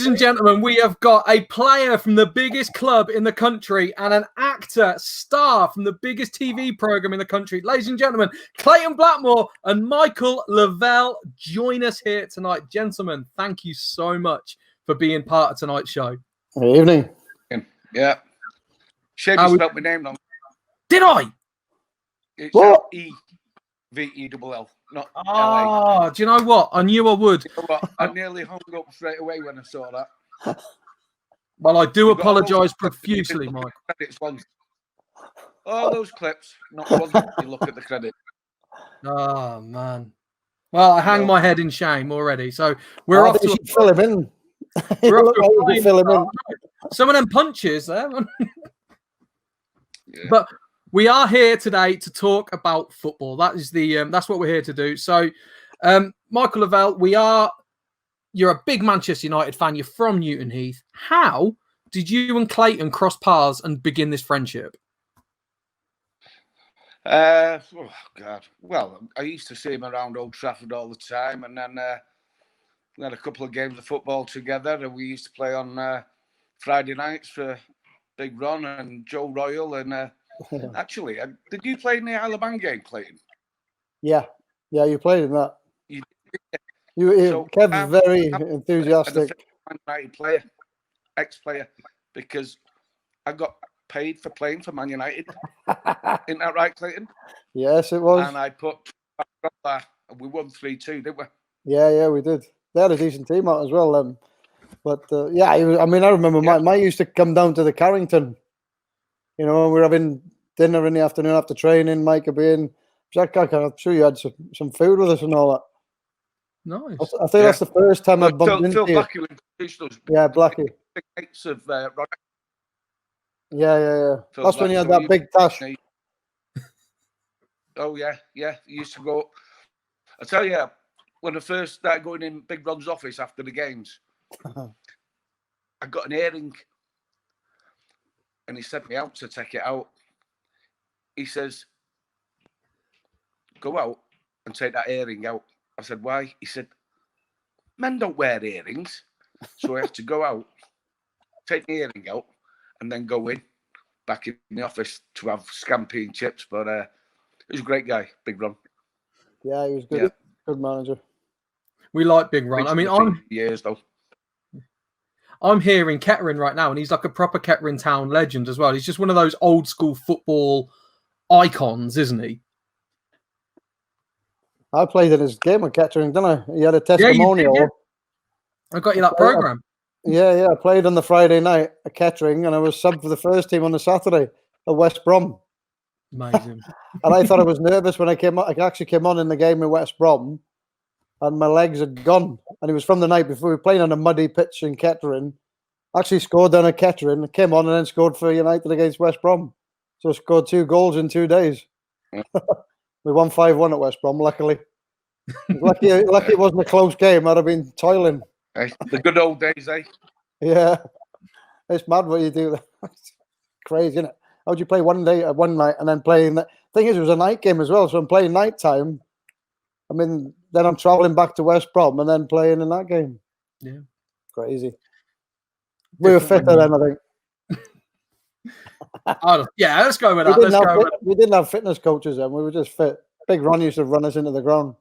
and gentlemen, we have got a player from the biggest club in the country and an actor, star from the biggest TV program in the country. Ladies and gentlemen, Clayton Blackmore and Michael LeVell join us here tonight. Gentlemen, thank you so much for being part of tonight's show. Good evening. Yeah. Shame you spelled my name wrong. Did I? It's E-V-E-L-L, not L-A. Do you know what? I knew I would. You know what? I nearly hung up straight away when I saw that. Well, I do apologise profusely, Mike. All those clips, not one you look at the credit. Oh, man. Well, I hang my head in shame already. So we're off to fill him in. We're off to fill him in. Some of them punches there. Yeah. But we are here today to talk about football. That is that's what we're here to do. So, Michael LeVell, you're a big Manchester United fan. You're from Newton Heath. How did you and Clayton cross paths and begin this friendship? Oh God! Well, I used to see him around Old Trafford all the time, and then we had a couple of games of football together, and we used to play on Friday nights for Big Ron and Joe Royal. And actually, did you play in the Isle of Man game, Clayton? Yeah, you played in that. You Kev's very enthusiastic. Man United player, ex-player, because I got paid for playing for Man United. Isn't that right, Clayton? Yes, it was. And I we won 3-2, didn't we? Yeah, we did. They had a decent team out as well. But I remember Mike used to come down to the Carrington. You know, when we were having dinner in the afternoon after training, Mike would be in. I'm sure you had some food with us and all that. Nice. I think that's the first time I bumped into you. Yeah, Blackie. Yeah. That's when you had that big tash. Oh, yeah. You used to go. I tell you, when I first started going in Big Ron's office after the games, I got an earring. And he sent me out to take it out. He says, go out and take that earring out. I said, why? He said, men don't wear earrings. So I have to go out, take the earring out, and then go in back in the office to have scampi and chips. But he was a great guy, Big Ron. Yeah, he was good. Yeah. Good manager. We like Big Ron. I mean, years though. I'm here in Kettering right now, and he's like a proper Kettering town legend as well. He's just one of those old school football icons, isn't he? I played in his game with Kettering, didn't I? He had a testimonial. Yeah, I got you that program. I played on the Friday night at Kettering, and I was subbed for the first team on the Saturday at West Brom. Amazing. And I thought I was nervous when I came on. I actually came on in the game in West Brom, and my legs had gone. And it was from the night before. We were playing on a muddy pitch in Kettering. Actually scored down at Kettering, came on and then scored for United against West Brom. So scored 2 goals in 2 days. We won 5-1 at West Brom, luckily. Lucky it wasn't a close game. I'd have been toiling. Hey, the good old days, eh? Yeah. It's mad what you do. It's crazy, isn't it? How would you play one night and then play? The thing is, it was a night game as well. So I'm playing night time. I mean, then I'm traveling back to West Brom and then playing in that game. Yeah. Crazy. We were fitter then, I think. Yeah, let's go with that. We didn't have fitness coaches then. We were just fit. Big Ron used to run us into the ground.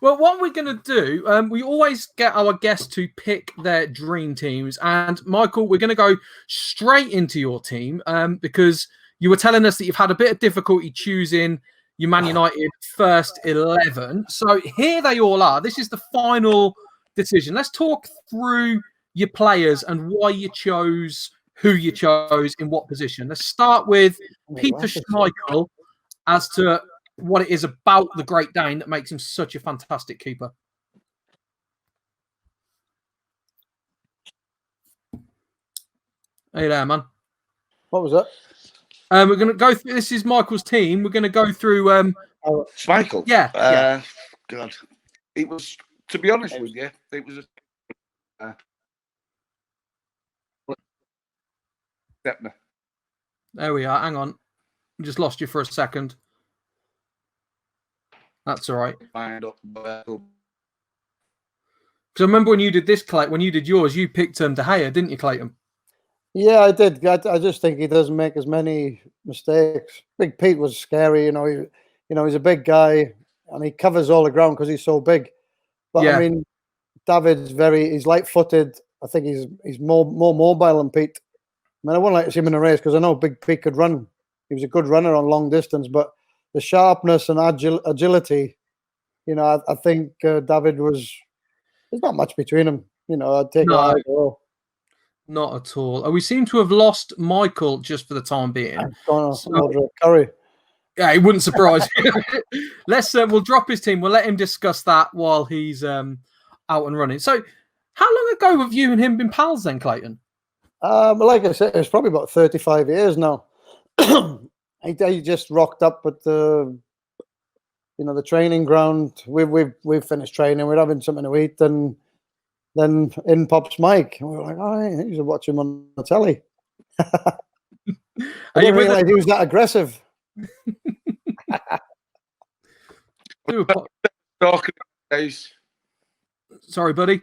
Well, what we're going to do, we always get our guests to pick their dream teams. And Michael, we're going to go straight into your team because you were telling us that you've had a bit of difficulty choosing your Man United first 11. So here they all are. This is the final decision. Let's talk through your players and why you chose who you chose in what position. Let's start with Peter Schmeichel as to what it is about the Great Dane that makes him such a fantastic keeper. Hey there, man. What was that? We're going to go through. This is Michael's team. We're going to go through. Schmeichel. Yeah. God, it was. To be honest with you, it was a. There we are. Hang on. We just lost you for a second. That's all right. Because I remember when you did this, Clayton, when you did yours, you picked De Gea, didn't you, Clayton? Yeah, I did. I just think he doesn't make as many mistakes. Big Pete was scary, he's a big guy and he covers all the ground because he's so big. But Yeah. I mean, David's he's light-footed. I think he's more mobile than Pete. I mean, I wouldn't like to see him in a race because I know Big Pete could run. He was a good runner on long distance, but the sharpness and agility, I think David there's not much between them. I'd take No. it all. Not at all. We seem to have lost Michael just for the time being. Curry. Yeah, it wouldn't surprise you. We'll drop his team. We'll let him discuss that while he's out and running. So, how long ago have you and him been pals then, Clayton? Like I said, it's probably about 35 years now. He just rocked up at the training ground. We've finished training. We're having something to eat, and then in pops Mike. And we were like, oh, I used to watch him on the telly. I didn't realize he was that aggressive. Sorry, buddy.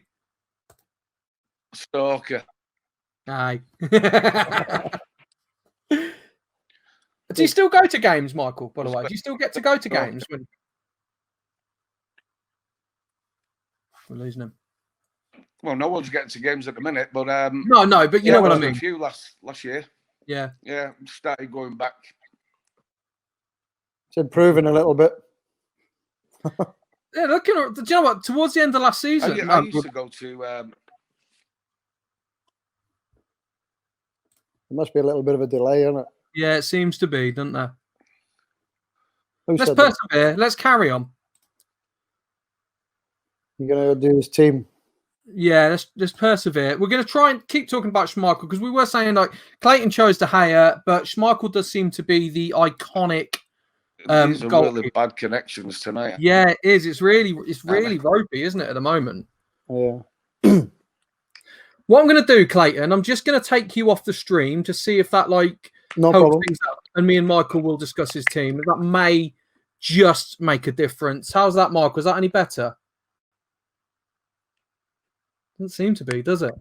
Stalker. Aye. Do you still go to games, Michael, by the way? Do you still get to go to games? We're losing him. Well, no one's getting to games at the minute, but no, but you know what I mean. A few last year. Yeah. Started going back. It's improving a little bit. Yeah, look, do you know what? Towards the end of last season, I used to go to. There must be a little bit of a delay, isn't it? Yeah, it seems to be, doesn't there? Let's persevere. Let's carry on. You're gonna do his team. Yeah, let's persevere. We're going to try and keep talking about Schmeichel because we were saying like Clayton chose De Gea, but Schmeichel does seem to be the iconic. These are really bad connections tonight. Yeah, it is. It's really ropey, isn't it, at the moment? Yeah. What I'm going to do, Clayton, I'm just going to take you off the stream to see if that helps things up, and me and Michael will discuss his team. That may just make a difference. How's that, Michael? Is that any better? Doesn't seem to be, does it?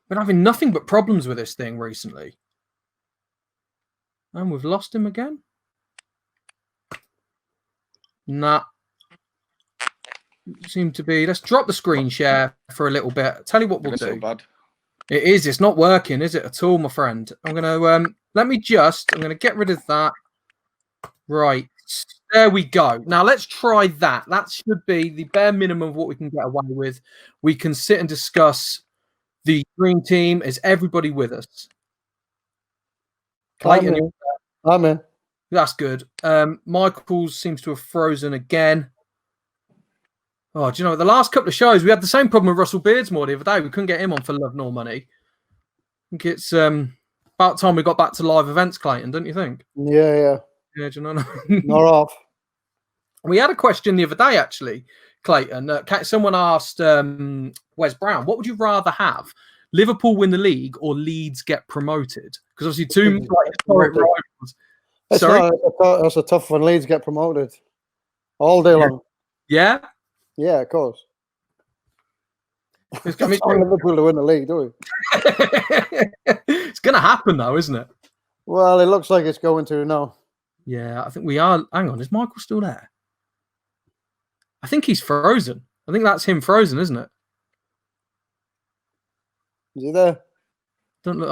Been having nothing but problems with this thing recently. And we've lost him again? Nah. Seem to be. Let's drop the screen share for a little bit. Tell you what we'll do. So bad. It is. It's not working, is it, at all, my friend? I'm going to I'm going to get rid of that. Right. There we go. Now let's try that. That should be the bare minimum of what we can get away with. We can sit and discuss the dream team. Is everybody with us? Clayton, I'm in. That's good. Michael seems to have frozen again. Oh, do you know what? The last couple of shows we had the same problem with Russell Beardsmore the other day. We couldn't get him on for love nor money. I think it's about time we got back to live events, Clayton, don't you think? Yeah. Yeah, do you know? Not off. We had a question the other day, actually, Clayton. Someone asked Wes Brown, what would you rather have? Liverpool win the league or Leeds get promoted? Because obviously two historic rivals. Sorry? That's a tough one. Leeds get promoted all day long. Yeah? Yeah, of course. It's going to be Liverpool to win the league, do we? It's going to happen, though, isn't it? Well, it looks like it's going to now. Yeah, I think we are. Hang on, is Michael still there? I think he's frozen. I think that's him frozen, isn't it? Is he there? Don't look.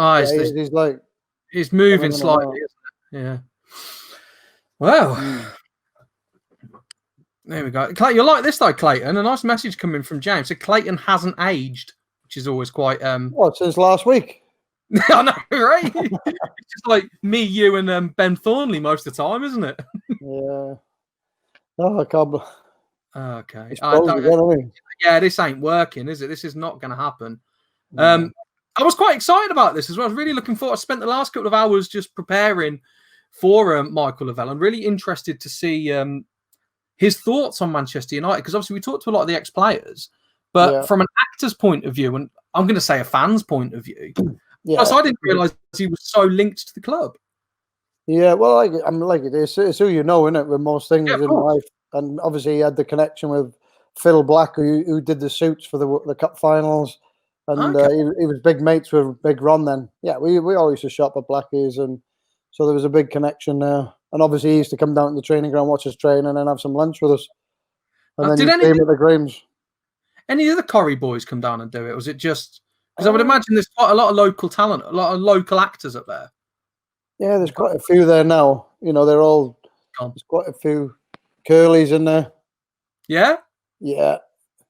He's moving slightly, isn't it? Yeah. Well, there we go. Clayton, you like this though, Clayton? A nice message coming from James. So Clayton hasn't aged, which is always quite. What, since last week? I know, right? It's just like me, you, and Ben Thornley most of the time, isn't it? Yeah. Oh, I can't. Okay. Yeah, this ain't working, is it? This is not going to happen. I was quite excited about this as well. I was really looking forward. I spent the last couple of hours just preparing for Michael LeVell. I'm really interested to see his thoughts on Manchester United because obviously we talked to a lot of the ex-players, but from an actor's point of view, and I'm going to say a fan's point of view, plus I didn't realise he was so linked to the club. Yeah, well, it's who you know, isn't it? With most things in life, and obviously he had the connection with Phil Black, who did the suits for the cup finals, and he was big mates with Big Ron then. Yeah, we all used to shop at Blackie's, and so there was a big connection there. And obviously, he used to come down to the training ground, watch us train, and then have some lunch with us. And then you see him at the Grames. Any of the Corrie boys come down and do it? Or was it just because I would imagine there's quite a lot of local talent, a lot of local actors up there? Yeah, there's quite a few there now. They're all there's quite a few Curly's in there. Yeah, yeah,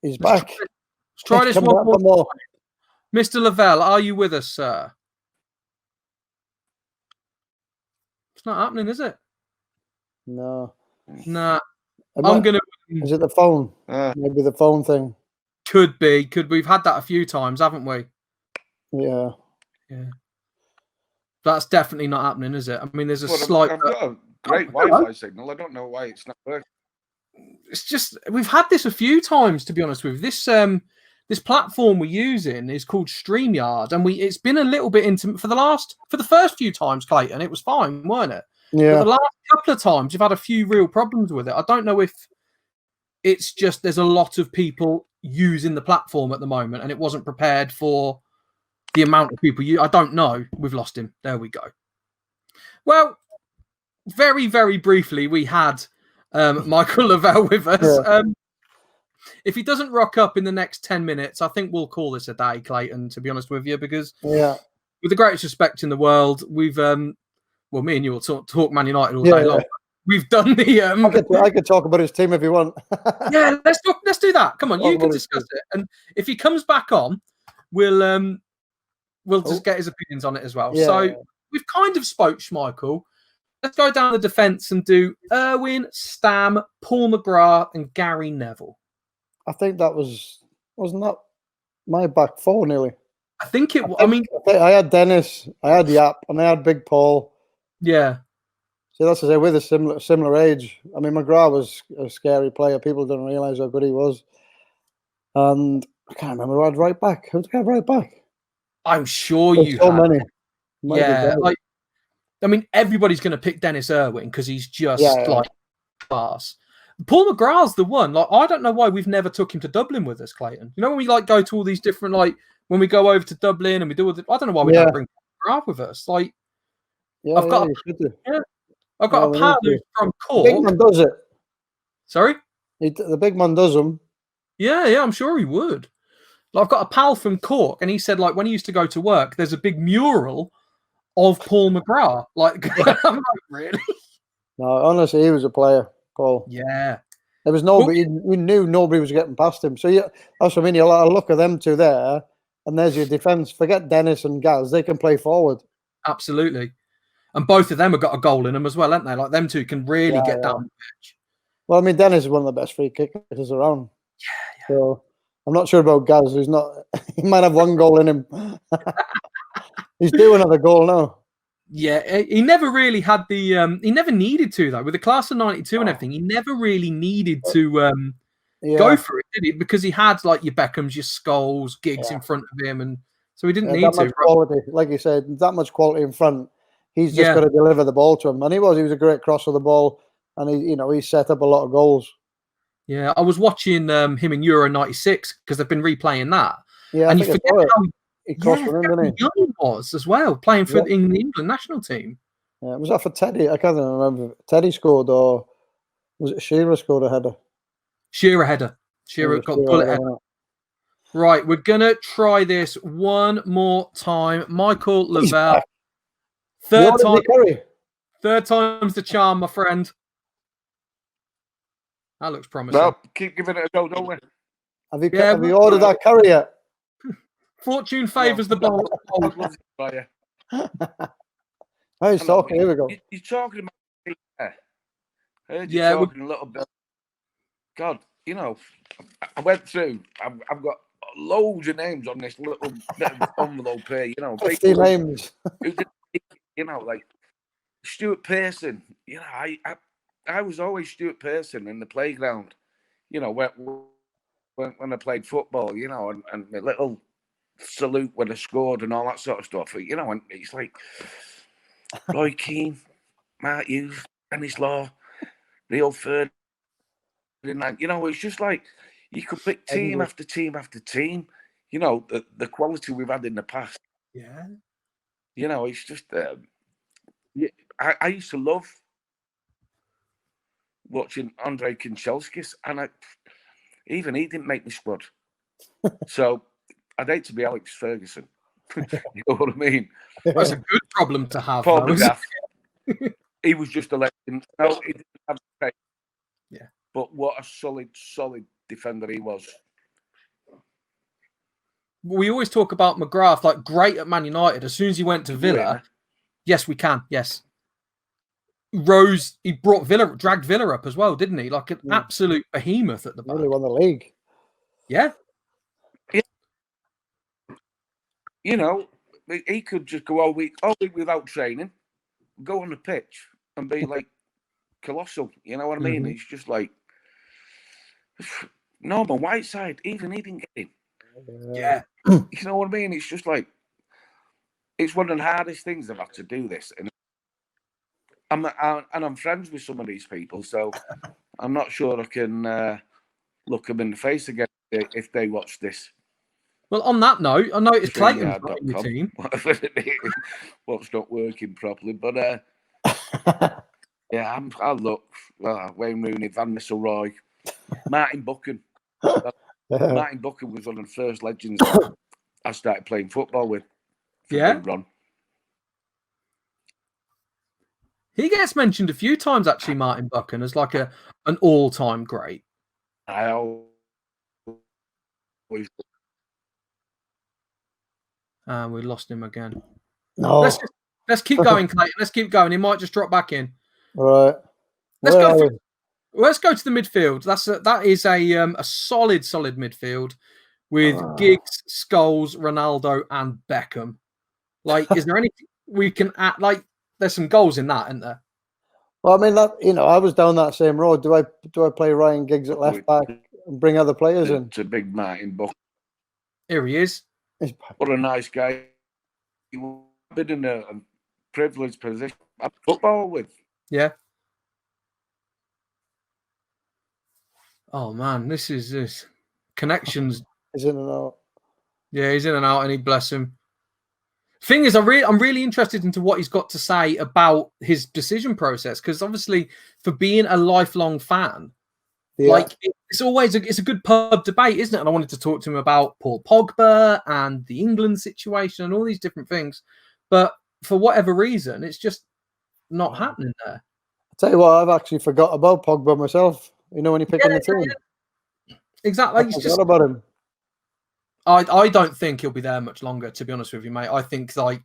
he's back. Let's try this one more. Mr. LeVell, are you with us, sir? It's not happening, is it? No. Nah. I'm gonna. Is it the phone? Maybe the phone thing. Could be. We've had that a few times, haven't we? Yeah. That's definitely not happening, is it? I mean, there's a slight. I've got a great Wi-Fi signal. I don't know why it's not working. It's just we've had this a few times, to be honest with you. This platform we're using is called StreamYard, and it's been a little bit into for the first few times, Clayton. It was fine, weren't it? Yeah. But the last couple of times, you've had a few real problems with it. I don't know if it's just there's a lot of people using the platform at the moment, and it wasn't prepared for the amount of people I don't know. We've lost him. There we go. Well, very, very briefly, we had Michael LeVell with us. Yeah. If he doesn't rock up in the next 10 minutes, I think we'll call this a day, Clayton, to be honest with you, because with the greatest respect in the world, we've well, me and you will talk Man United all day long. We've done the I could talk about his team if you want. Yeah, let's do that. Come on, you can discuss it. And if he comes back on, we'll just get his opinions on it as well. So we've kind of spoke Schmeichel. Let's go down the defence and do Irwin, Stam, Paul McGrath, and Gary Neville. I think that wasn't that my back four nearly. I think it. I had Dennis, I had Yap, and I had Big Paul. Yeah. So that's to say, with a similar age. I mean, McGrath was a scary player. People don't realise how good he was. And I can't remember who I had right back. Who did I have right back? I'm sure There's so many. I mean, everybody's going to pick Dennis Irwin because he's just like class. Paul McGrath's the one. Like, I don't know why we've never took him to Dublin with us, Clayton. You know, when we go to all these different, when we go over to Dublin and we do all I don't know why we don't bring Paul McGrath with us. Like, I've got a pal from Cork. The big man does it. Sorry? The big man does them. Yeah, I'm sure he would. Like, I've got a pal from Cork, and he said, like, when he used to go to work, there's a big mural of Paul McGrath. Like, I'm like, really? No, honestly, he was a player, Paul. Yeah. There was nobody. We knew nobody was getting past him. So that's what I mean. You look at them two there, and there's your defence. Forget Dennis and Gaz; they can play forward. Absolutely. And both of them have got a goal in them as well, haven't they? Like, them two can really get down the pitch. Well, I mean, Dennis is one of the best free kickers around. Yeah. So I'm not sure about Gaz. He's not. He might have one goal in him. He's due another goal now. Yeah, he never really had the. He never needed to, though, with the class of '92 and everything. He never really needed to go for it, did he? Because he had like your Beckhams, your Scholes, Giggs in front of him, and so he didn't need that to. Much quality, like you said, that much quality in front. He's just got to deliver the ball to him, and he was a great crosser of the ball, and he set up a lot of goals. Yeah, I was watching him in Euro '96 because they've been replaying that. Yeah, and you forget how young he was as well, playing for the England national team. Yeah, was that for Teddy? I can't remember. Teddy scored, or was it Shearer scored a header? Shearer header. Shearer got bullet header. Right, we're gonna try this one more time. Michael LeVell. Third time's the charm, my friend. That looks promising. No, keep giving it a go, don't we? Have you ordered that curry yet? Fortune favours the bold. Oh, he's talking. Here we go. You're talking about. I heard you talking a little bit. God, I went through. I've got loads of names on this little bit of envelope here. 50 names. Like Stuart Pearson. I was always Stuart Pearson in the playground. When I played football. And my little salute when I scored and all that sort of stuff. And it's like Roy Keane, Mark Hughes, Dennis Law, Rio Ferdinand. It's just like You could pick team after team after team. You know, the quality we've had in the past. Yeah. You know, it's just. I used to love watching Andre Kanchelskis, and even he didn't make my squad. So I'd hate to be Alex Ferguson. You know what I mean? That's a good problem to have. Paul Though, isn't McGrath, he was just a legend. No, he didn't have the pace. Yeah. But what a solid defender he was. We always talk about McGrath, like great at Man United. As soon as he went to Villa, yes, we can. Yes. Rose, he dragged Villa up as well, didn't he? Like an absolute behemoth at the back. Really won the league. Yeah. You know, he could just go all week without training, go on the pitch and be like colossal. You know what I mean? It's just like Norman Whiteside, even he didn't get in. Yeah. You know what I mean? It's just like, it's one of the hardest things I've had to do this. And I'm friends with some of these people, so I'm not sure I can look them in the face again if they watch this. Well, on that note, I noticed Clayton's not in your team. What's not working properly, but yeah, I look Wayne Rooney, Van Nistelrooy, Martin Buchan. Martin Buchan was one of the first legends I started playing football with. Yeah. Ron. He gets mentioned a few times, actually, Martin Buchan, as like an all-time great. I always. We lost him again. No. Let's keep going, Clayton. Let's keep going. He might just drop back in. All right. Let's go to the midfield. That is a solid midfield with Giggs, Scholes, Ronaldo, and Beckham. Like, is there anything we can add? Like, there's some goals in that, isn't there? Well, I mean, I was down that same road. Do I play Ryan Giggs at left back and bring other players in? It's a big Martin Buchan. Here he is. What a nice guy. He was in a privileged position at football with. Yeah. Oh man, this is connections. He's in and out. Yeah, he's in and out, and he bless him. Thing is, I'm really interested into what he's got to say about his decision process, because obviously, for being a lifelong fan, like it's always it's a good pub debate, isn't it? And I wanted to talk to him about Paul Pogba and the England situation and all these different things, but for whatever reason, it's just not happening there. I'll tell you what, I've actually forgot about Pogba myself. You know, when you pick on the team, exactly. I forgot about him. I don't think he'll be there much longer, to be honest with you, mate. I think like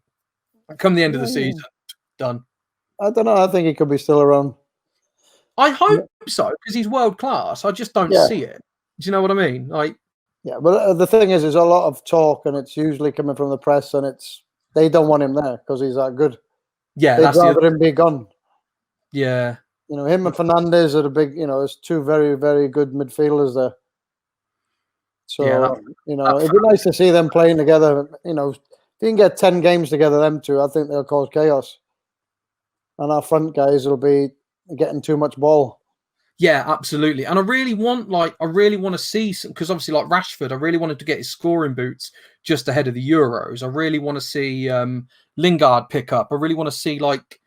come the end of the season, done. I don't know. I think he could be still around. I hope so, because he's world class. I just don't see it. Do you know what I mean? Like, yeah, but the thing is, there's a lot of talk, and it's usually coming from the press, and they don't want him there because he's that good. Yeah, they'd rather him be gone. Yeah, you know, him and Fernandes are the big. You know, there's two very, very good midfielders there. So you know, it'd be nice to see them playing together. You know, if you can get 10 games together, them two, I think they'll cause chaos. And our front guys will be getting too much ball. Yeah, absolutely. And I really want to see some, because obviously like Rashford, I really wanted to get his scoring boots just ahead of the Euros. I really want to see Lingard pick up. I really want to see like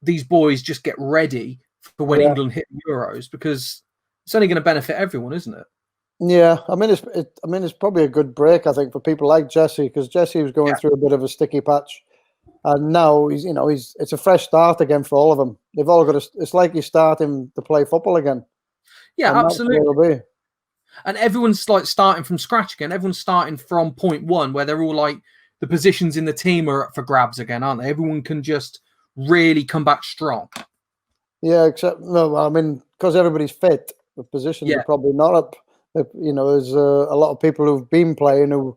these boys just get ready for when England hit the Euros, because it's only going to benefit everyone, isn't it? Yeah, I mean it's probably a good break, I think, for people like Jesse, because Jesse was going through a bit of a sticky patch. And now it's a fresh start again for all of them. They've all got it's like he's starting to play football again. Yeah, absolutely. And everyone's like starting from scratch again. Everyone's starting from point one, where they're all like the positions in the team are up for grabs again, aren't they? Everyone can just really come back strong. Yeah, except I mean, because everybody's fit, the positions are probably not up. You know, there's a lot of people who've been playing who,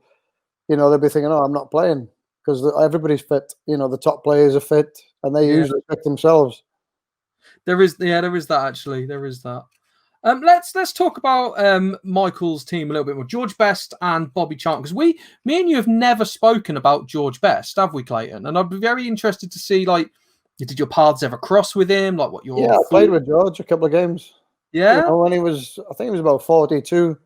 you know, they'll be thinking, "Oh, I'm not playing." Because everybody's fit, you know, the top players are fit, and they usually pick themselves. There is that actually. There is that. Let's talk about Michael's team a little bit more. George Best and Bobby Charlton, because me and you have never spoken about George Best, have we, Clayton? And I'd be very interested to see, like, did your paths ever cross with him? Like, what your I played with George a couple of games. Yeah. When he was, I think he was about 42,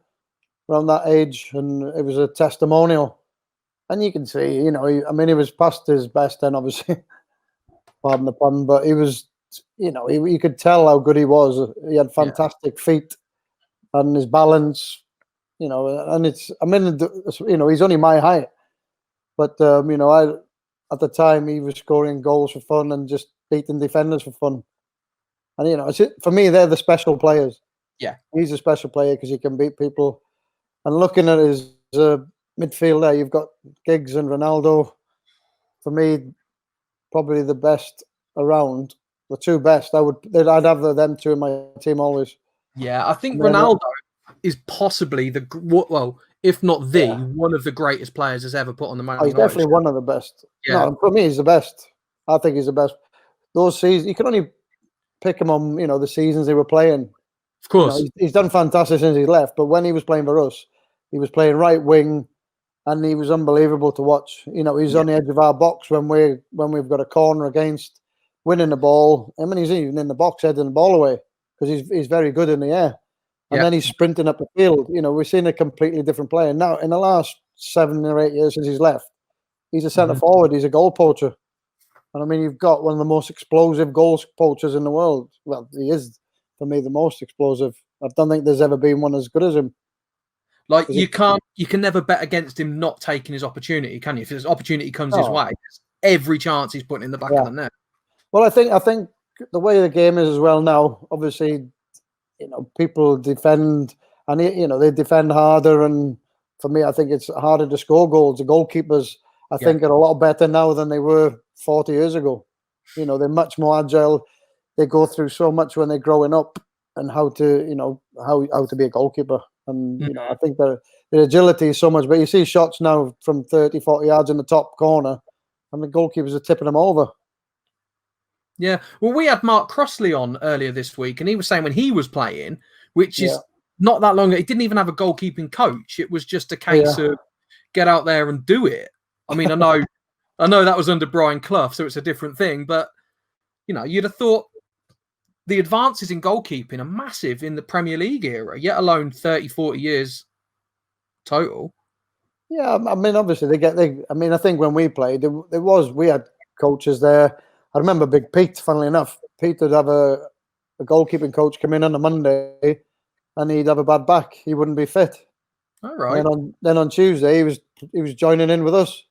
around that age, and it was a testimonial. And you can see, he was past his best then, obviously, pardon the pun, but he was, you could tell how good he was. He had fantastic feet and his balance, and he's only my height, but, at the time he was scoring goals for fun and just beating defenders for fun. And, for me, they're the special players. Yeah. He's a special player because he can beat people. And looking at his midfield there, you've got Giggs and Ronaldo. For me, probably the best around, the two best. I'd have them two in my team always. Yeah, I think Ronaldo is possibly if not one of the greatest players has ever put on the Man United. He's definitely one of the best. Yeah. No, for me, he's the best. I think he's the best. Those seasons, you can only pick him on, the seasons they were playing. Of course. He's done fantastic since he left, but when he was playing for us, he was playing right wing, and he was unbelievable to watch. He's on the edge of our box when we've got a corner against, winning the ball. I mean, he's even in the box heading the ball away because he's very good in the air. And then he's sprinting up the field. We're seeing a completely different player. Now, in the last 7 or 8 years since he's left, he's a centre forward. He's a goal poacher. And I mean, you've got one of the most explosive goal poachers in the world. Well, he is, for me, the most explosive. I don't think there's ever been one as good as him. Like, you can never bet against him not taking his opportunity, can you? If his opportunity comes his way, every chance he's putting in the back of the net. Well, I think the way the game is as well now, obviously, people defend, and they defend harder. And for me, I think it's harder to score goals. The goalkeepers, I think, are a lot better now than they were 40 years ago. They're much more agile. They go through so much when they're growing up, and how to, how to be a goalkeeper. And I think their agility is so much. But you see shots now from 30, 40 yards in the top corner, and the goalkeepers are tipping them over. Yeah, well, we had Mark Crossley on earlier this week, and he was saying when he was playing, which is not that long ago, he didn't even have a goalkeeping coach. It was just a case of get out there and do it. I mean, I know that was under Brian Clough, so it's a different thing. But you'd have thought the advances in goalkeeping are massive in the Premier League era, yet alone 30, 40 years total. Yeah, I mean, obviously I think when we played, we had coaches there. I remember Big Pete, funnily enough. Pete would have a goalkeeping coach come in on a Monday, and he'd have a bad back. He wouldn't be fit. All right. And then on Tuesday, he was joining in with us.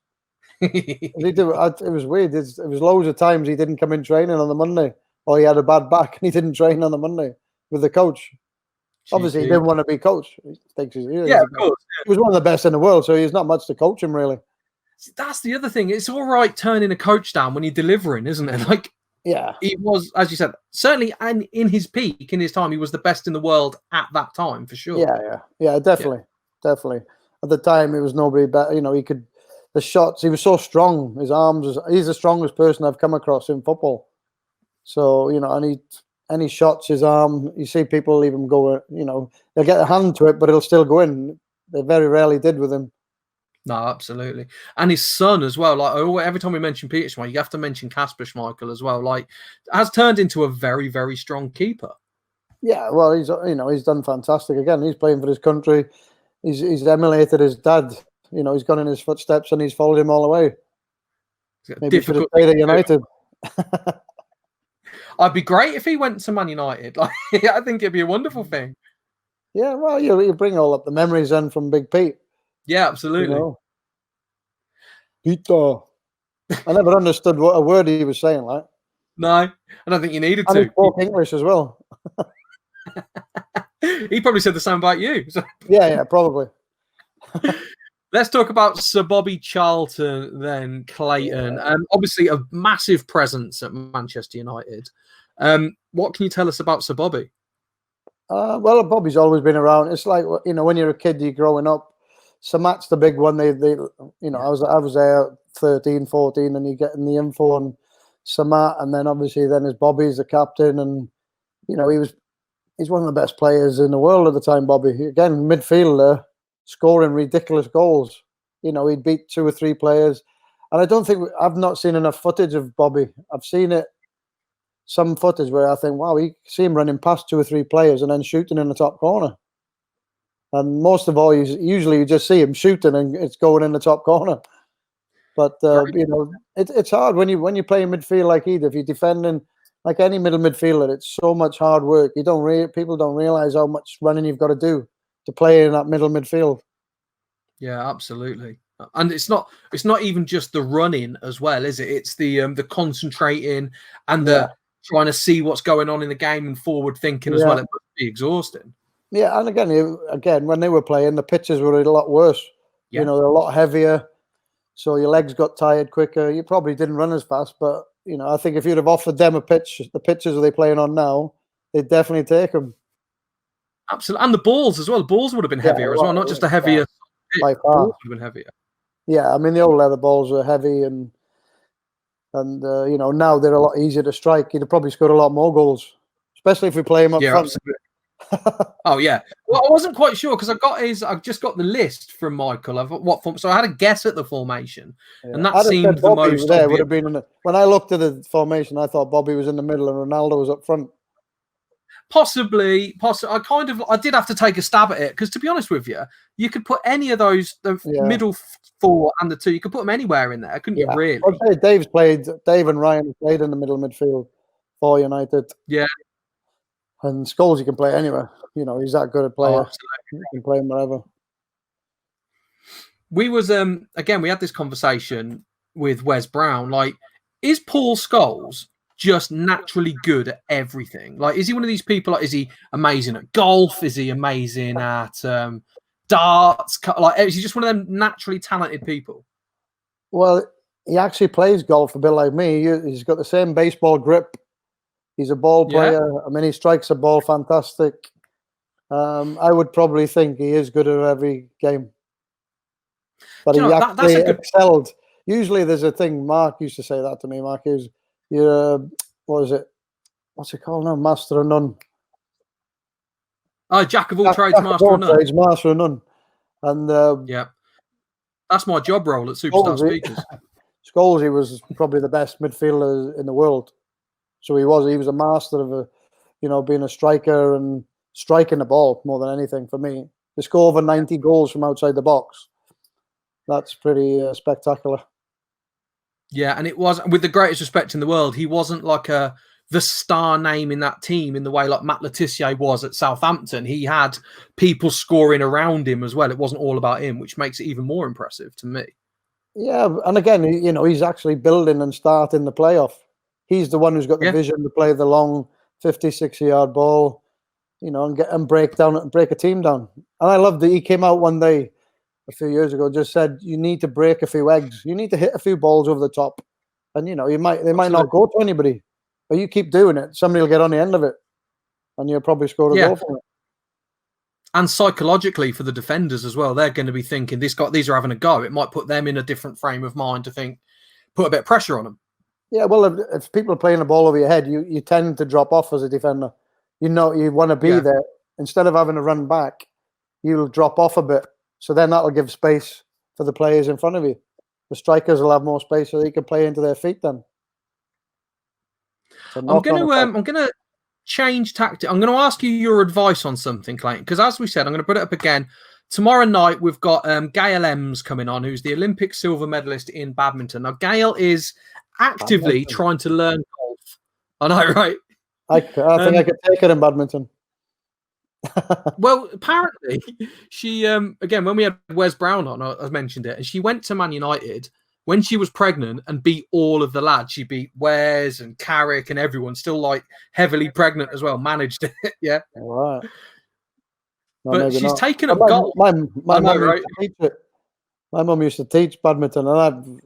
It was weird. It was loads of times he didn't come in training on the Monday, or he had a bad back and he didn't train on the Monday with the coach. Obviously, he didn't want to be coach. He thinks of course. He was one of the best in the world, so he's not much to coach him, really. That's the other thing. It's all right turning a coach down when you're delivering, isn't it? Like, he was, as you said, certainly, and in his peak, in his time, he was the best in the world at that time, for sure. Yeah, definitely. At the time, it was nobody better. He could, the shots, he was so strong. His arms, he's the strongest person I've come across in football. So, and any shots, his arm, you see people leave him go, they'll get a hand to it, but it'll still go in. They very rarely did with him. No, absolutely. And his son as well. Like, every time we mention Peter Schmeichel, you have to mention Kasper Schmeichel as well. Like, has turned into a very, very strong keeper. Yeah, well, he's done fantastic. Again, he's playing for his country. He's emulated his dad. He's gone in his footsteps and he's followed him all the way. Maybe he should have stayed at United. I'd be great if he went to Man United. Like, I think it'd be a wonderful thing. Yeah, well, you bring all up the memories then from Big Pete. Yeah, absolutely. Peter. I never understood what a word he was saying, like. No, I don't think you needed to. And he spoke English as well. He probably said the same about you. So. Yeah, probably. Let's talk about Sir Bobby Charlton then, Clayton. Obviously, a massive presence at Manchester United. What can you tell us about Sir Bobby? Well, Bobby's always been around. It's like, when you're a kid, you're growing up. Samat's the big one. I was there 13, 14, and you're getting the info on Samat, and then obviously there's Bobby's the captain, and he's one of the best players in the world at the time. Bobby, again, midfielder, scoring ridiculous goals. He'd beat 2 or 3 players, and I don't think I've not seen enough footage of Bobby. I've seen it some footage where I think, wow, you see him running past 2 or 3 players and then shooting in the top corner. And most of all, usually you just see him shooting and it's going in the top corner. But it's hard when you play in midfield like either. If you're defending like any middle midfielder, it's so much hard work. People don't realize how much running you've got to do to play in that middle midfield. Yeah, absolutely. And it's not even just the running as well, is it? It's the concentrating and the trying to see what's going on in the game and forward thinking as well. It must be exhausting. Yeah, and again, when they were playing, the pitches were a lot worse. Yeah. They're a lot heavier, so your legs got tired quicker. You probably didn't run as fast, but I think if you'd have offered them the pitches they're playing on now, they'd definitely take them. Absolutely, and the balls as well. The balls would have been heavier as well, not just a heavier. By far, the balls would have been heavier. Yeah, I mean the old leather balls were heavy, and now they're a lot easier to strike. You'd have probably scored a lot more goals, especially if we play them up front. Absolutely. Oh yeah. Well, I wasn't quite sure because I just got the list from Michael of what form. So I had a guess at the formation, and that seemed the most. There would have been when I looked at the formation, I thought Bobby was in the middle and Ronaldo was up front. Possibly. I did have to take a stab at it because, to be honest with you, you could put any of those, middle 4 and the 2. You could put them anywhere in there, couldn't you? Really? I'd say Dave and Ryan played in the middle midfield for United. Yeah. And Scholes, you can play anywhere. He's that good a player. You can play him wherever. We was again, we had this conversation with Wes Brown. Like, is Paul Scholes just naturally good at everything? Like, is he one of these people? Like, is he amazing at golf? Is he amazing at darts? Like, is he just one of them naturally talented people? Well, he actually plays golf a bit like me. He's got the same baseball grip. He's a ball player. I mean, he strikes a ball fantastic. I would probably think he is good at every game. But he actually excelled. Usually there's a thing, Mark used to say that to me. Mark, you're, what is it? What's it called now? Master of none. Oh, jack of all trades, master of none. Trades, master of none. And that's my job role at Superstar Speakers. Scholes, he was probably the best midfielder in the world. So he was a master of being a striker and striking the ball more than anything for me. To score over 90 goals from outside the box, that's pretty spectacular. Yeah, and it was, with the greatest respect in the world, he wasn't like the star name in that team in the way like Matt Le Tissier was at Southampton. He had people scoring around him as well. It wasn't all about him, which makes it even more impressive to me. Yeah, and again, he's actually building and starting the playoff. He's the one who's got the vision to play the long 50, 60-yard ball, and break a team down. And I love that he came out one day a few years ago, just said, you need to break a few eggs. You need to hit a few balls over the top. And, they might not go to anybody, but you keep doing it. Somebody will get on the end of it, and you'll probably score a goal from it. And psychologically for the defenders as well, they're going to be thinking, these are having a go. It might put them in a different frame of mind to think, put a bit of pressure on them. Yeah, well, if people are playing the ball over your head, you tend to drop off as a defender. You want to be there. Instead of having to run back, you'll drop off a bit. So then that'll give space for the players in front of you. The strikers will have more space so they can play into their feet then. I'm gonna change tactic. I'm going to ask you your advice on something, Clayton, because as we said, I'm going to put it up again. Tomorrow night, we've got Gail Ems coming on, who's the Olympic silver medalist in badminton. Now, Gail is actively trying to learn golf. I know, right? I think I could take her in badminton. Well, apparently, she, again, when we had Wes Brown on, I mentioned it, and she went to Man United when she was pregnant and beat all of the lads. She beat Wes and Carrick and everyone, still like heavily pregnant as well, managed it. Yeah. All right. No, but she's taken up golf. My mum used to teach badminton, and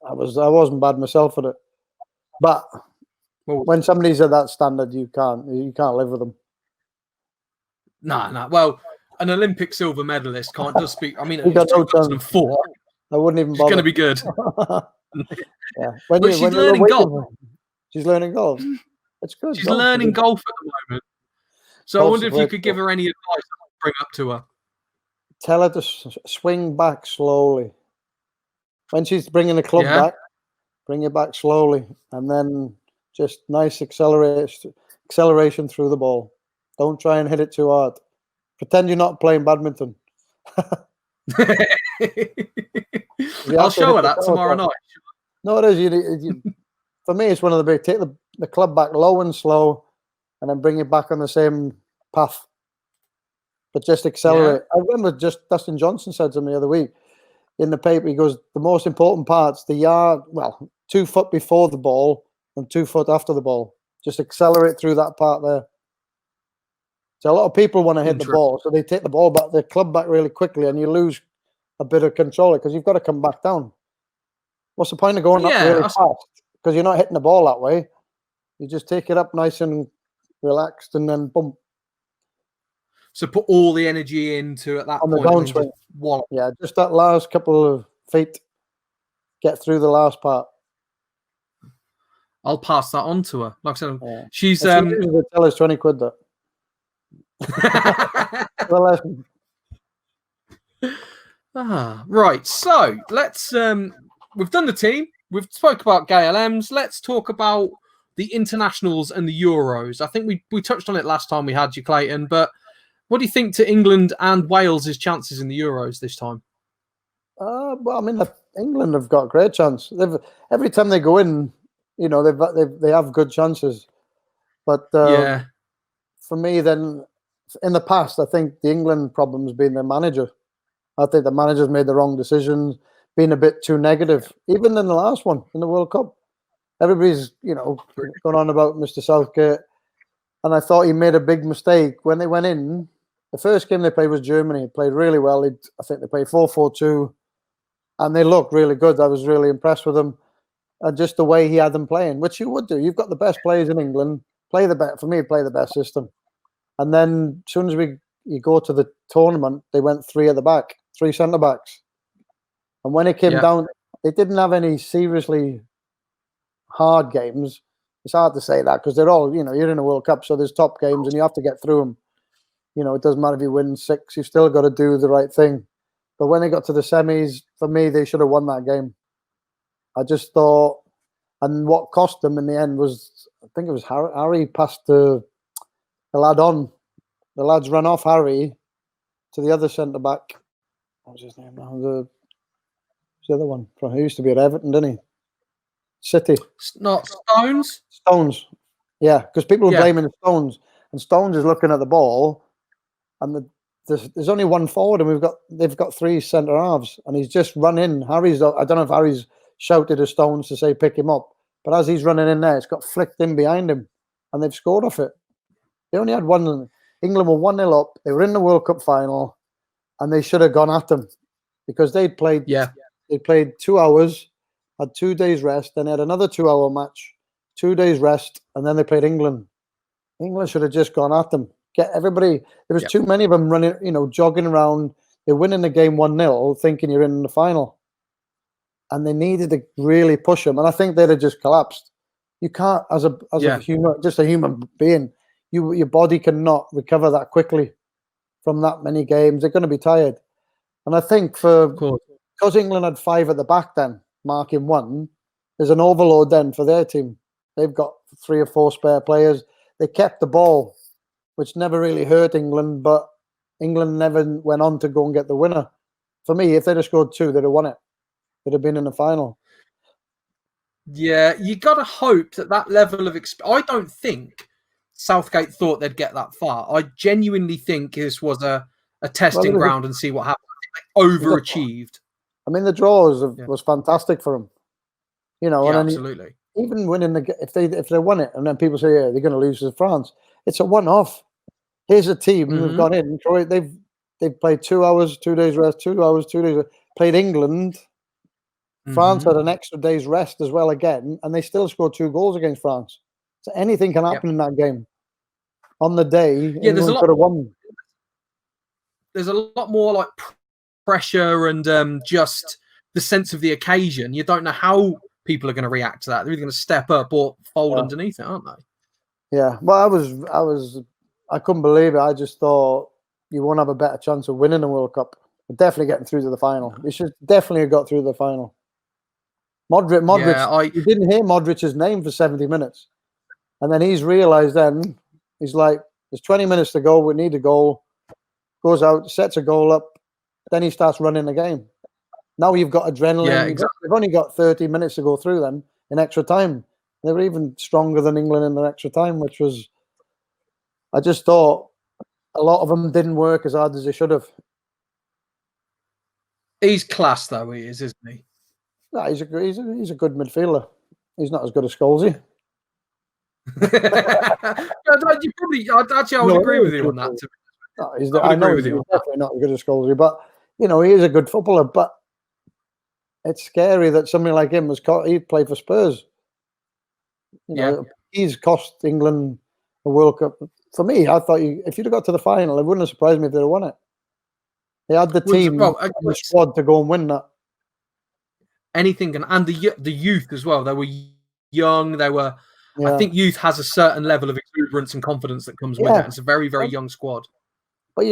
I wasn't bad myself at it. But when somebody's at that standard, you can't live with them. No. Well, an Olympic silver medalist can't just speak. I mean, it's 2004. I wouldn't even bother. She's going to be good. Yeah. She's learning golf. She's learning golf. It's good. She's learning golf at the moment. So I wonder if you could give her any advice to bring up to her. Tell her to swing back slowly. When she's bringing the club back, bring it back slowly, and then Just nice acceleration through the ball. Don't try and hit it too hard. Pretend you're not playing badminton. I'll show her that tomorrow night. No, it is. For me, it's one of the big. Take the club back low and slow, and then bring it back on the same path. But just accelerate. Yeah. I remember just Dustin Johnson said to me the other week in the paper, he goes, the most important part's the yard, 2 foot before the ball and 2 foot after the ball. Just accelerate through that part there. So a lot of people want to hit the ball, so they take the ball back, the club back really quickly, and you lose a bit of control because you've got to come back down. What's the point of going up really fast? Because you're not hitting the ball that way. You just take it up nice and relaxed, and then boom. So put all the energy into at that on point. The downswing. Yeah, just that last couple of feet. Get through the last part. I'll pass that on to her. Like I said, she's tell us 20 quid that. Right. So let's we've done the team. We've spoke about GLMs. Let's talk about the internationals and the Euros. I think we touched on it last time we had you, Clayton. But what do you think to England and Wales' chances in the Euros this time? Well, I mean, England have got a great chance. Every time they go in, you know, they have good chances. But for me, then in the past, I think the England problem has been their manager. I think the manager's made the wrong decisions, been a bit too negative. Even in the last one, in the World Cup, everybody's, you know, going on about Mr. Southgate. And I thought he made a big mistake when they went in. The first game they played was Germany. He played really well. I think they played 4-4-2. And they looked really good. I was really impressed with them. And just the way he had them playing, which you would do. You've got the best players in England. Play the best system. And then as soon as you go to the tournament, they went 3 at the back, 3 centre-backs. And when it came down, they didn't have any seriously hard games. It's hard to say that because they're all, you know, you're in a World Cup, so there's top games and you have to get through them. You know, it doesn't matter if you win 6, you've still got to do the right thing. But when they got to the semis, for me, they should have won that game. I just thought, and what cost them in the end was, I think it was Harry passed the lad on. The lads ran off Harry to the other centre-back. What was his name now? The other one. He used to be at Everton, didn't he? City. Not Stones? Stones. Yeah, because people are blaming Stones. And Stones is looking at the ball, and there's only one forward, and they've got 3 centre halves, and he's just run in. I don't know if Harry's shouted at Stones to say pick him up, but as he's running in there, it's got flicked in behind him, and they've scored off it. They only had one. England were 1-0 up. They were in the World Cup final, and they should have gone at them because they'd played. Yeah, they played 2 hours, had 2 days rest, then they had another 2-hour match, 2 days rest, and then they played England. England should have just gone at them. Get everybody. There was too many of them running, you know, jogging around. They're winning the game 1-0, thinking you're in the final, and they needed to really push them. And I think they'd have just collapsed. You can't, as a human being, your body cannot recover that quickly from that many games. They're going to be tired. And I think because England had 5 at the back, then marking 1, there's an overload then for their team. They've got 3 or 4 spare players. They kept the ball, which never really hurt England, but England never went on to go and get the winner. For me, if they'd have scored 2, they'd have won it. They'd have been in the final. Yeah, you got to hope that level of I don't think Southgate thought they'd get that far. I genuinely think this was a testing ground and see what happened. They overachieved. I mean, the draws was fantastic for them. You know, and absolutely. Even winning if they won it, and then people say, yeah, they're going to lose to France. It's a one-off. Here's a team who've gone in. They've played 2 hours, 2 days rest, 2 hours, 2 days rest. Played England. France had an extra day's rest as well again, and they still scored 2 goals against France. So anything can happen in that game. On the day, there's a lot. Could have won. There's a lot more like pressure and just the sense of the occasion. You don't know how people are going to react to that. They're either going to step up or fold underneath it, aren't they? Yeah. Well, I couldn't believe it. I just thought you won't have a better chance of winning the World Cup. But definitely getting through to the final. You should definitely have got through the final. Modric. You didn't hear Modric's name for 70 minutes. And then he's realised then, he's like, there's 20 minutes to go, we need a goal. Goes out, sets a goal up, then he starts running the game. Now you've got adrenaline. Yeah, exactly. They've only got 30 minutes to go through then in extra time. They were even stronger than England in the extra time, which was, I just thought a lot of them didn't work as hard as they should have. He's class, though, he is, isn't he? No, he's a good midfielder. He's not as good as Scholesy. You probably, I would agree with you on that. No, I know he's definitely not as good as Scholesy, but he is a good footballer. But it's scary that somebody like him he'd play for Spurs. He's cost England a World Cup. For me, I thought if you'd have got to the final, it wouldn't have surprised me if they'd have won it. They had the team, the squad to go and win that. Anything, and the youth as well. They were young. They were. Yeah. I think youth has a certain level of exuberance and confidence that comes with it. It's a very, very young squad. But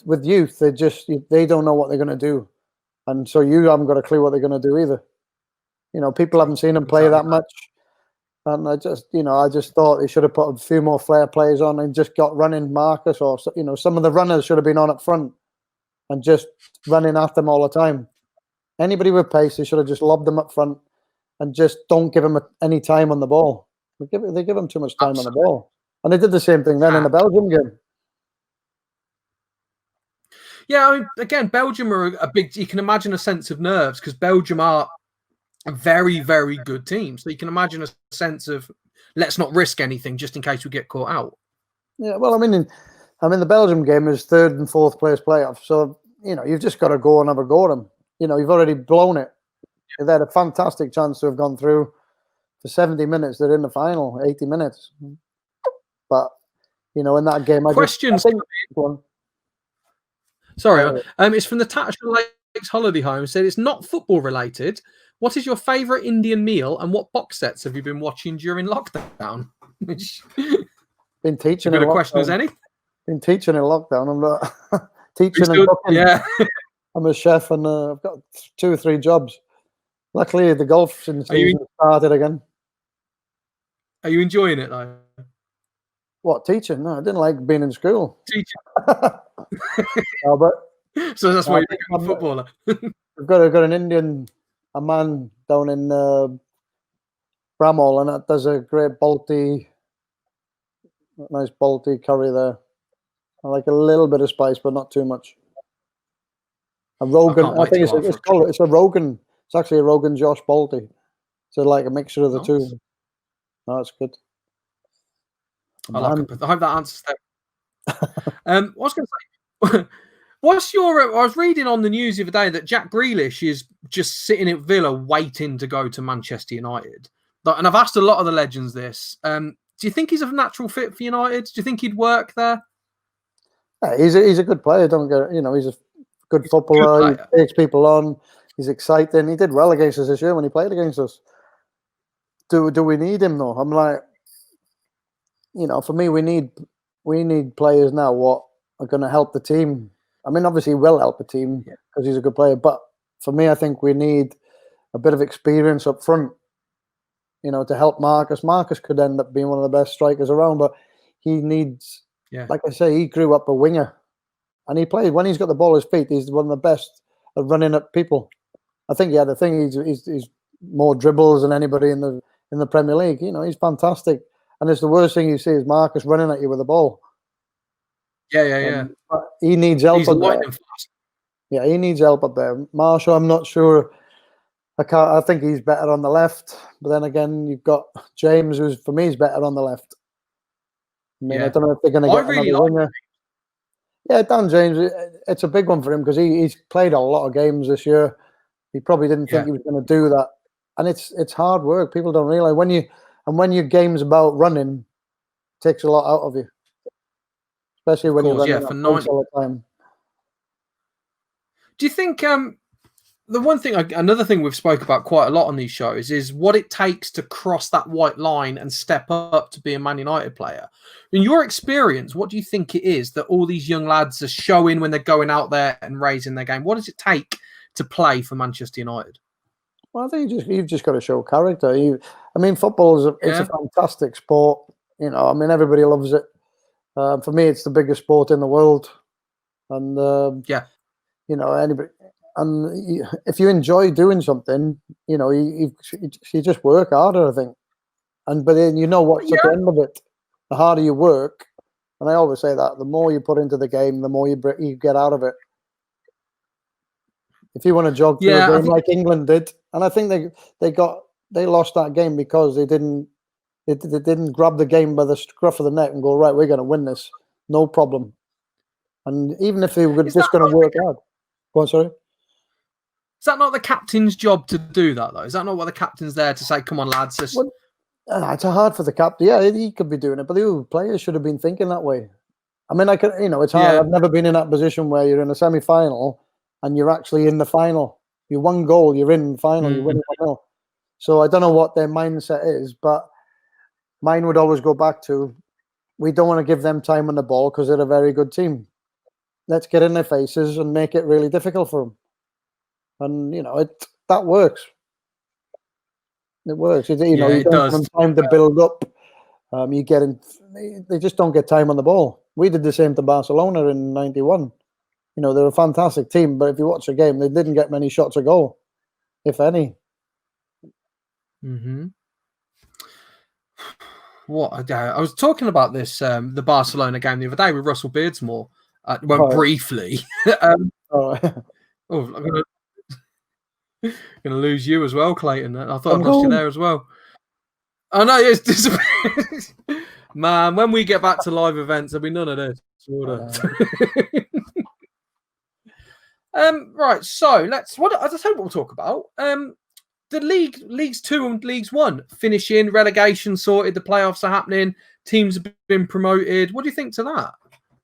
with youth, they don't know what they're going to do, and so you haven't got a clue what they're going to do either. People haven't seen them play that much, and I just thought they should have put a few more flair players on and just got running Marcus, or some of the runners should have been on up front and just running at them all the time. Anybody with pace, they should have just lobbed them up front and just don't give them any time on the ball. They give them too much time on the ball, and they did the same thing then in the Belgium game. Yeah, I mean, again, Belgium are a big. You can imagine a sense of nerves because Belgium are a very, very good team. So you can imagine a sense of let's not risk anything just in case we get caught out. Yeah, well, I mean, the Belgium game is third and fourth place playoff, so you've just got to go and have a go at them. You've already blown it. They had a fantastic chance to have gone through. For 70 minutes, they're in the final. 80 minutes, but in that game, questions. Sorry, it's from the Tatchell Lakes Holiday Home. Said it's not football related. What is your favourite Indian meal, and what box sets have you been watching during lockdown? Been teaching. As good a question as any. Been teaching in lockdown. I'm not teaching and cooking. Yeah, I'm a chef, and I've got 2 or 3 jobs. Luckily, the golf season started again. Are you enjoying it though? What, teaching? No, I didn't like being in school. Teaching. No, but so that's why you're a footballer. I've got an man down in Bramall, and that does a great nice Balti curry there. I like a little bit of spice, but not too much. A Rogan, I think it's a Rogan. It's actually a Rogan Josh Balti. So like a mixture of the two. No, it's good. I hope that answers that. I was going to say, I was reading on the news the other day that Jack Grealish is just sitting at Villa waiting to go to Manchester United. And I've asked a lot of the legends this. Do you think he's a natural fit for United? Do you think he'd work there? Yeah, he's a good player. He's a good footballer. He takes people on. He's exciting. He did well against us this year when he played against us. Do we need him though? I'm like, for me, we need players now what are going to help the team. I mean, obviously, he will help the team because he's a good player. But for me, I think we need a bit of experience up front, to help Marcus. Marcus could end up being one of the best strikers around, but he needs, like I say, he grew up a winger, and he played when he's got the ball at his feet. He's one of the best at running at people. I think he's more dribbles than anybody in the Premier League. He's fantastic. And it's the worst thing you see is Marcus running at you with the ball. Yeah. But he needs help up there. Yeah, he needs help up there. Marshall, I'm not sure. I think he's better on the left. But then again, you've got James, who's for me is better on the left. I don't know if they're going to get another winger. Yeah, Dan James, it's a big one for him because he's played a lot of games this year. He probably didn't think he was going to do that. And it's hard work. People don't realize when your game's about running, it takes a lot out of you, especially when you're running all the time. Do you think another thing we've spoke about quite a lot on these shows is what it takes to cross that white line and step up to be a Man United player? In your experience, what do you think it is that all these young lads are showing when they're going out there and raising their game? What does it take to play for Manchester United? Well, I think you've just got to show character. Football is a fantastic sport. You know, I mean, everybody loves it. For me, it's the biggest sport in the world, and you know, anybody. And if you enjoy doing something, you know, you just work harder, I think. But then you know what's at the end of it. The harder you work, and I always say that the more you put into the game, the more you get out of it. If you want to jog through a game like England did, and I think they lost that game because they didn't grab the game by the scruff of the neck and go, right, we're going to win this, no problem. And even if they were just going to work hard. Go on, sorry. Is that not the captain's job to do that, though? Is that not what the captain's there to say, come on, lads? It's hard for the captain. Yeah, he could be doing it, but the players should have been thinking that way. I mean, it's hard. I've never been in that position where you're in a semi-final and you're actually in the final. You one goal, you're in the final, you win 1-0. So I don't know what their mindset is, but mine would always go back to, we don't want to give them time on the ball because they're a very good team. Let's get in their faces and make it really difficult for them. And, you know, that works. It works. You know, you don't give them time to build up. They just don't get time on the ball. We did the same to Barcelona in '91. You know, they're a fantastic team, but if you watch the game, they didn't get many shots a goal, if any. Mm-hmm. What I was talking about this the Barcelona game the other day with Russell Beardsmore. Briefly. I'm gonna lose you as well, Clayton. I thought I'd lost you there as well. I know it's disappeared. Man, when we get back to live events, there'll be none of this. Right, so I'll tell you what we'll talk about. The Leagues 2 and Leagues 1 finishing, relegation sorted, the playoffs are happening, teams have been promoted. What do you think to that?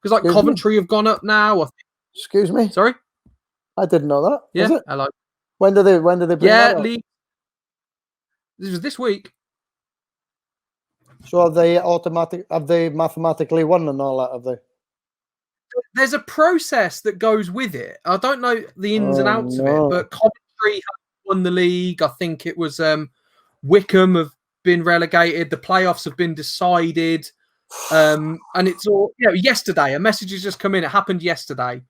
Because Coventry have gone up now. Excuse me? Sorry? I didn't know that. Yeah, hello. When did they bring that up? This was this week. So have they mathematically won and all that, have they? There's a process that goes with it. I don't know the ins and outs of it, but Coventry have won the league. I think it was Wickham have been relegated. The playoffs have been decided. And it's all, yesterday. A message has just come in. It happened yesterday.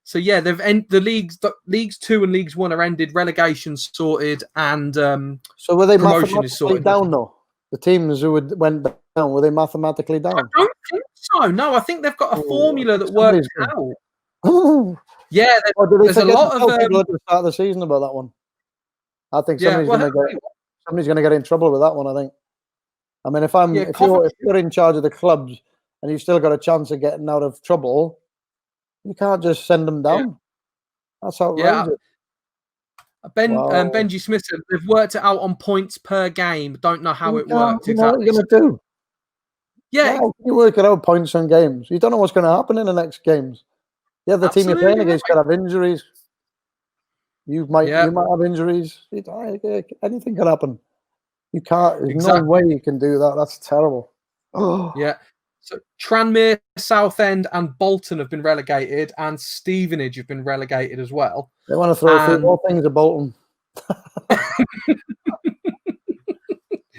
So yeah, the Leagues 2 and Leagues 1 are ended, relegation sorted, and so were they promotion is sorted down though? The teams who went down, were they mathematically down? I don't think so. No, I think they've got a formula that works out. Yeah, there's a lot of people at the start of the season about that one. I think somebody's going to get in trouble with that one. I think. I mean, if you're in charge of the clubs and you've still got a chance of getting out of trouble, you can't just send them down. Yeah. That's outrageous. Benji Smith said they've worked it out on points per game. Don't know how it works exactly. What are you going to do? Yeah, you work it out points on games. You don't know what's going to happen in the next games. The other team you're playing against could have injuries. You might have injuries. Anything can happen. You can't. There's no way you can do that. That's terrible. Oh. Yeah. So Tranmere, Southend, and Bolton have been relegated, and Stevenage have been relegated as well. They want to throw a few more things at Bolton.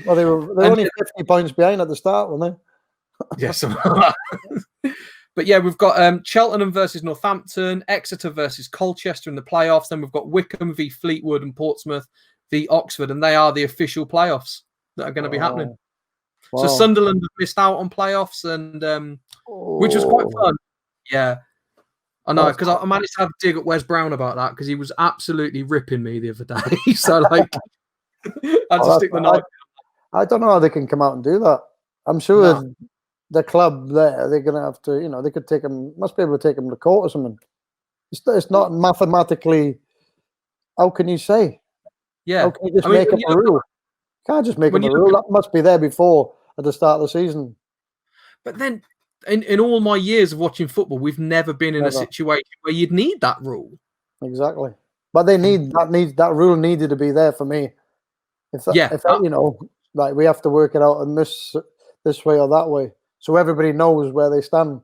Well, they were only 50 points behind at the start, weren't they? Yes. But yeah, we've got Cheltenham versus Northampton, Exeter versus Colchester in the playoffs. Then we've got Wickham v Fleetwood and Portsmouth v Oxford, and they are the official playoffs that are going to be happening. Wow. So Sunderland have missed out on playoffs, and which was quite fun. Yeah, I know, because I managed to have a dig at Wes Brown about that because he was absolutely ripping me the other day. So like, I just stick the knife. I don't know how they can come out and do that. I'm sure the club there, they're going to have to, they could take them, must be able to take them to court or something. It's not mathematically, how can you say? Yeah. How can you just make up a rule? You can't just make up a rule. That must be there before at the start of the season. But then, in all my years of watching football, we've never been in a situation where you'd need that rule. Exactly. But they that rule needed to be there for me. Like we have to work it out in this way or that way, so everybody knows where they stand,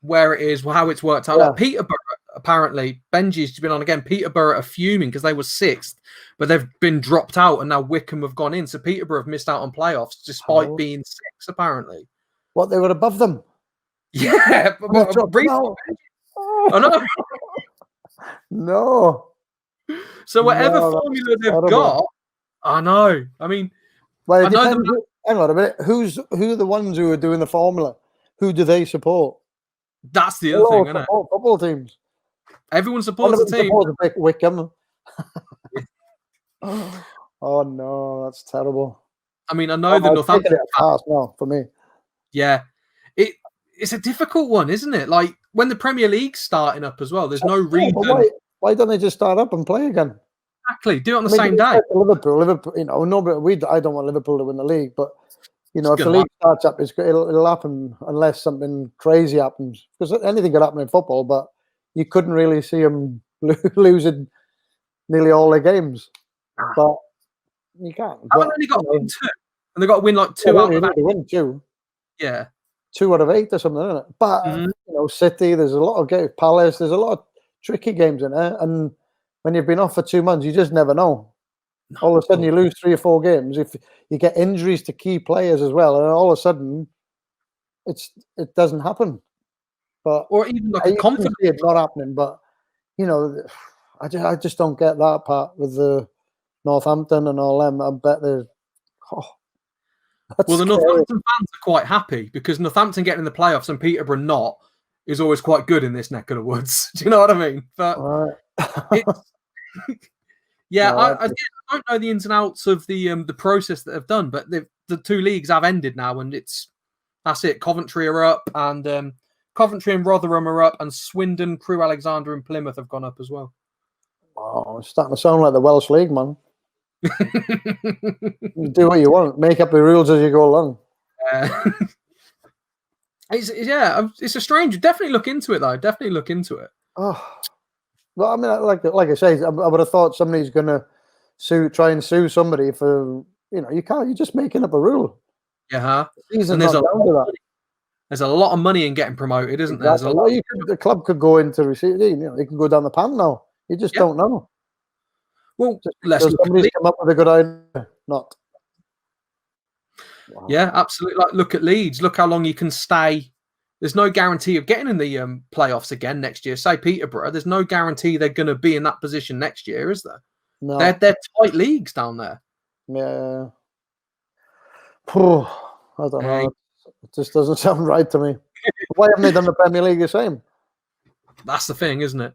where it is, how it's worked out. Like Peterborough, apparently, Benji's been on again. Peterborough are fuming because they were 6th, but they've been dropped out, and now Wickham have gone in. So Peterborough have missed out on playoffs despite being 6th, apparently. What, they were above them? Yeah, but No. I know. No. So whatever No, that's formula they've terrible. got, I know. I mean, Well, it I know depends. Hang on a minute. Who are the ones who are doing the formula? Who do they support? that's the They other all thing, isn't it? support football teams. Everyone One supports of the them team. supports Vic Wickham. Oh no, that's terrible. I mean, I know the It's taking Northampton. it fast now for me. Yeah, it's a difficult one, isn't it? Like when the Premier League's starting up as well. There's no Yeah, but reason. why don't they just start up and play again? Exactly. Do it on the I mean, same day. Liverpool, you know, no, but I don't want Liverpool to win the league, but you know, It's if the gonna league starts up, it'll happen unless something crazy happens. Because anything could happen in football, but you couldn't really see them losing nearly all their games. But you can't. I've But, only got to you know, win two, and they've got to win like two yeah, out you of need that. to win two. Yeah. 2 out of 8 or something, isn't it? But Mhm. you know, City, there's a lot of games. Palace, there's a lot of tricky games in there. And when you've been off for 2 months, you just never know. No, All of a sudden, you cool. lose 3 or 4 games. If you get injuries to key players as well, and all of a sudden, it doesn't happen. But Or even like a you can confidence. see it not happening. But you know, I just don't get that part with the Northampton and all them. I bet they're. Oh, that's Well, the scary. Northampton fans are quite happy because Northampton getting in the playoffs and Peterborough not is always quite good in this neck of the woods. Do you know what I mean? But All right. it's yeah, No, I don't know the ins and outs of the process that they've done, but the two leagues have ended now, and that's it. Coventry are up, and Coventry and Rotherham are up, and Swindon, Crewe, Alexandra, and Plymouth have gone up as well. oh, it's starting to sound like the Welsh League, man. You do what you want. Make up the rules as you go along. It's a strange. Definitely look into it, though. Definitely look into it. Oh, well, I mean, like I say, I would have thought somebody's going to try and sue somebody for, you know, you can't. You're just making up a rule. Yeah, The season's and there's not down to that. there's a lot of money in getting promoted, isn't there? There's a Exactly. lot. Well, the club could go into receipt. You know, they can go down the pan now. You just Yeah. don't know. Well, Just let's because look at somebody's Leeds. come up with a good idea. Not. Wow. Yeah, absolutely. Like, look at Leeds. Look how long you can stay. There's no guarantee of getting in the playoffs again next year. Say Peterborough, there's no guarantee they're going to be in that position next year, is there? No. They're tight leagues down there. Yeah. I don't know. It just doesn't sound right to me. Why haven't they done the Premier League the same? That's the thing, isn't it?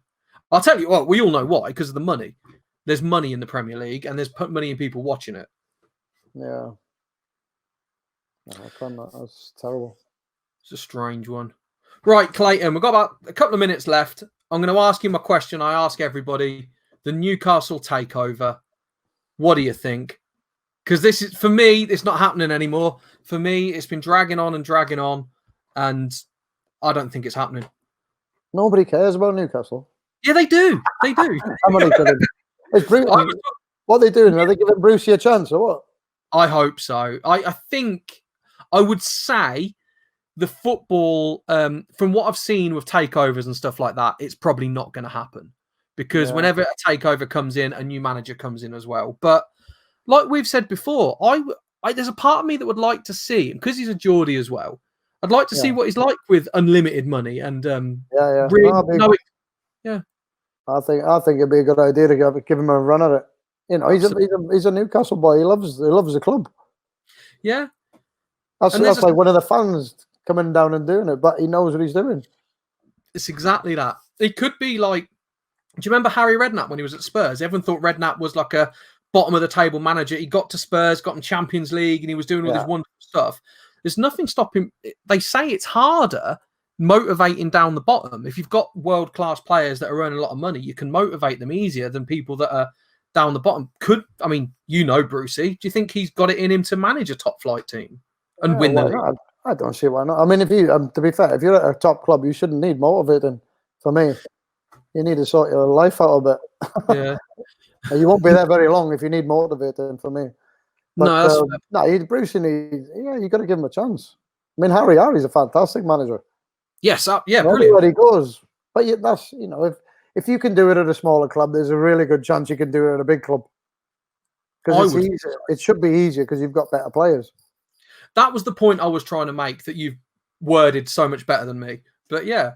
I'll tell you what. We all know why, because of the money. There's money in the Premier League, and there's money in people watching it. Yeah. No, I can't. That's terrible. It's a strange one. Right, Clayton, we've got about a couple of minutes left. I'm going to ask you my question. I ask everybody: the Newcastle takeover. What do you think? Because this is, for me, it's not happening anymore. For me, it's been dragging on, and I don't think it's happening. Nobody cares about Newcastle. Yeah, they do. They do. I'm only kidding. It's Bruce. What are they doing? Are they giving Brucey a chance or what? I hope so. I think I would say the football, from what I've seen with takeovers and stuff like that, it's probably not going to happen because whenever a takeover comes in, a new manager comes in as well. But like we've said before, there's a part of me that would like to see, because he's a Geordie as well, I'd like to see what he's like with unlimited money and really know it. Yeah, I think it'd be a good idea to give him a run at it. You know, he's a Newcastle boy. He loves the club. Yeah, that's like one of the fans coming down and doing it, but he knows what he's doing. It's exactly that. It could be like, do you remember Harry Redknapp when he was at Spurs? Everyone thought Redknapp was like a bottom of the table manager. He got to Spurs, got him Champions League, and he was doing all this wonderful stuff. There's nothing stopping. They say it's harder motivating down the bottom. If you've got world-class players that are earning a lot of money, you can motivate them easier than people that are down the bottom. Brucey, do you think he's got it in him to manage a top-flight team and win the league? I don't see why not. I mean, if you, to be fair, if you're at a top club, you shouldn't need motivating. For me, you need to sort your life out a bit. Yeah. You won't be there very long if you need motivating. For me, but Brucey needs. Yeah, you got to give him a chance. I mean, Harry's a fantastic manager. Yes, brilliant. Everywhere he goes, but that's if you can do it at a smaller club, there's a really good chance you can do it at a big club. Because it's easier. It should be easier because you've got better players. That was the point I was trying to make. That worded so much better than me. But yeah.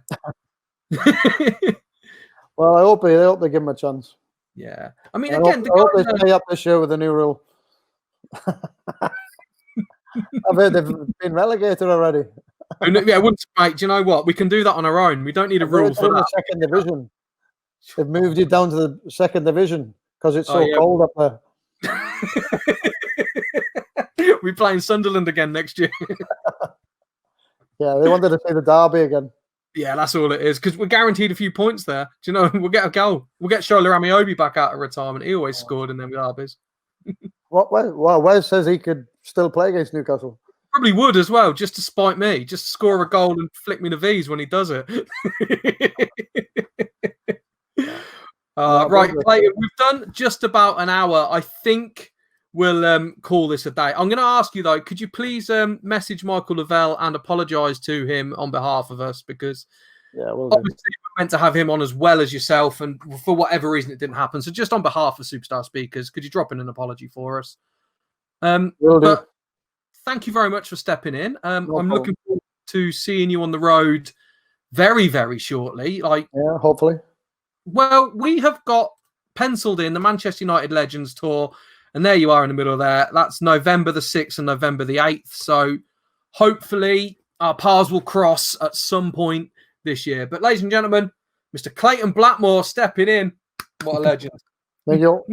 Well, I hope they give him a chance. Yeah. I mean, I again, hope they stay up this year with the new rule. I've heard they've been relegated already. yeah, mate, do you know what? We can do that on our own. We don't need a rule for that. The second division. They've moved it down to the second division because it's so cold up there. We're playing Sunderland again next year. Yeah, they wanted to see the derby again. Yeah, that's all it is, because we're guaranteed a few points there. Do you know, we'll get a goal. We'll get Shola Amiobi back out of retirement. He always scored in them derbies. Wes says he could still play against Newcastle. Probably would as well, just to spite me. Just score a goal and flick me the V's when he does it. Right, Clayton, we've done just about an hour. I think we'll call this a day. I'm going to ask you, though, could you please message Michael LeVell and apologise to him on behalf of us? Because obviously we're meant to have him on as well as yourself, and for whatever reason it didn't happen. So just on behalf of Superstar Speakers, could you drop in an apology for us? But thank you very much for stepping in. I'm looking forward to seeing you on the road very, very shortly. Yeah, hopefully. Well, we have got penciled in the Manchester United Legends Tour, and there you are in the middle of there. That's November the 6th and November the 8th. So hopefully our paths will cross at some point this year. But ladies and gentlemen, Mr. Clayton Blackmore stepping in. What a legend. Thank you.